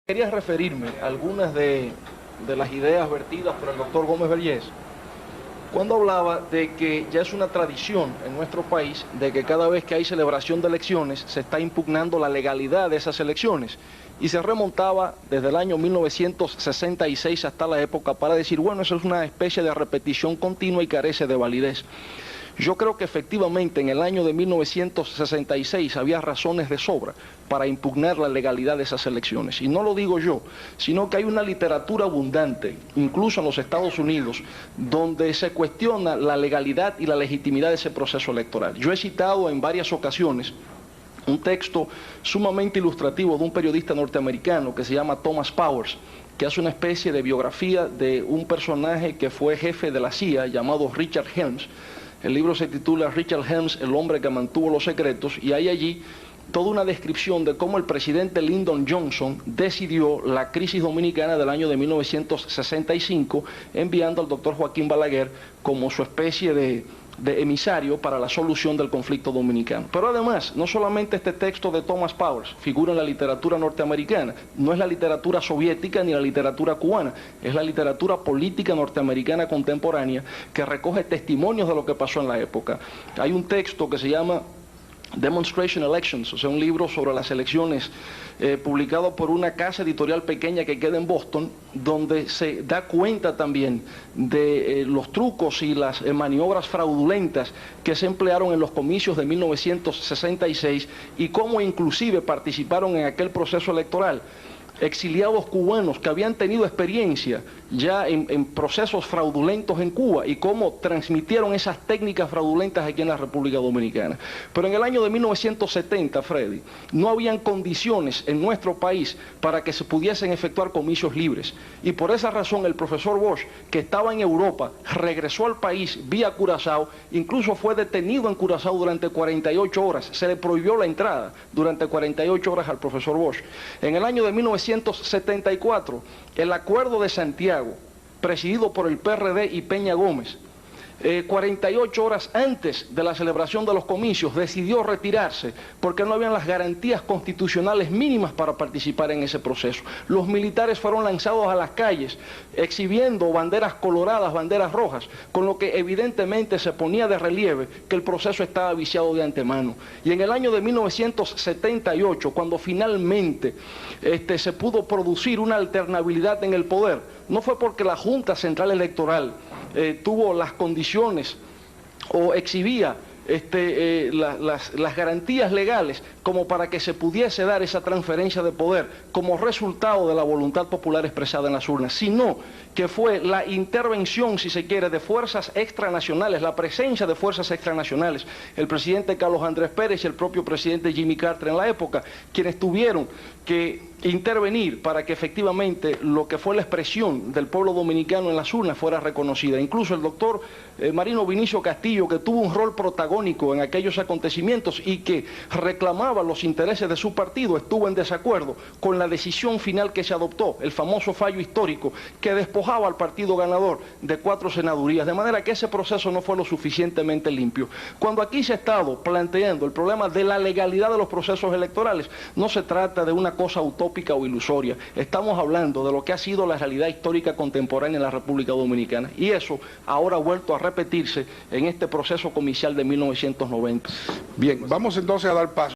Quería referirme a algunas de las ideas vertidas por el doctor Gómez Vergés, cuando hablaba de que ya es una tradición en nuestro país de que cada vez que hay celebración de elecciones se está impugnando la legalidad de esas elecciones, y se remontaba desde el año 1966 hasta la época para decir, bueno, eso es una especie de repetición continua y carece de validez. Yo creo que efectivamente en el año de 1966 había razones de sobra para impugnar la legalidad de esas elecciones. Y no lo digo yo, sino que hay una literatura abundante, incluso en los Estados Unidos, donde se cuestiona la legalidad y la legitimidad de ese proceso electoral. Yo he citado en varias ocasiones un texto sumamente ilustrativo de un periodista norteamericano que se llama Thomas Powers, que hace una especie de biografía de un personaje que fue jefe de la CIA llamado Richard Helms. El libro se titula Richard Helms, el hombre que mantuvo los secretos, y hay allí toda una descripción de cómo el presidente Lyndon Johnson decidió la crisis dominicana del año de 1965, enviando al doctor Joaquín Balaguer como su especie de emisario para la solución del conflicto dominicano. Pero además, no solamente este texto de Thomas Powers figura en la literatura norteamericana, no es la literatura soviética ni la literatura cubana, es la literatura política norteamericana contemporánea que recoge testimonios de lo que pasó en la época. Hay un texto que se llama Demonstration Elections, o sea, un libro sobre las elecciones publicado por una casa editorial pequeña que queda en Boston, donde se da cuenta también de los trucos y las maniobras fraudulentas que se emplearon en los comicios de 1966 y cómo inclusive participaron en aquel proceso electoral exiliados cubanos que habían tenido experiencia ya en procesos fraudulentos en Cuba y cómo transmitieron esas técnicas fraudulentas aquí en la República Dominicana. Pero en el año de 1970, Freddy, no habían condiciones en nuestro país para que se pudiesen efectuar comicios libres. Y por esa razón el profesor Bosch, que estaba en Europa, regresó al país vía Curazao, incluso fue detenido en Curazao durante 48 horas. Se le prohibió la entrada durante 48 horas al profesor Bosch. En el año de 1974, el Acuerdo de Santiago, presidido por el PRD y Peña Gómez, 48 horas antes de la celebración de los comicios, decidió retirarse porque no habían las garantías constitucionales mínimas para participar en ese proceso. Los militares fueron lanzados a las calles exhibiendo banderas coloradas, banderas rojas, con lo que evidentemente se ponía de relieve que el proceso estaba viciado de antemano. Y en el año de 1978, cuando finalmente se pudo producir una alternabilidad en el poder, no fue porque la Junta Central Electoral tuvo las condiciones o exhibía las garantías legales como para que se pudiese dar esa transferencia de poder como resultado de la voluntad popular expresada en las urnas, sino que fue la intervención, si se quiere, de fuerzas extranacionales, la presencia de fuerzas extranacionales, el presidente Carlos Andrés Pérez y el propio presidente Jimmy Carter en la época, quienes tuvieron que intervenir para que efectivamente lo que fue la expresión del pueblo dominicano en las urnas fuera reconocida. Incluso el doctor Marino Vinicio Castillo, que tuvo un rol protagónico en aquellos acontecimientos y que reclamaba los intereses de su partido, estuvo en desacuerdo con la decisión final que se adoptó, el famoso fallo histórico que despojaba al partido ganador de 4 senadurías, de manera que ese proceso no fue lo suficientemente limpio. Cuando aquí se ha estado planteando el problema de la legalidad de los procesos electorales, no se trata de una cosa utópica o ilusoria, estamos hablando de lo que ha sido la realidad histórica contemporánea en la República Dominicana, y eso ahora ha vuelto a repetirse en este proceso comicial de 1990. Bien, vamos entonces a dar paso.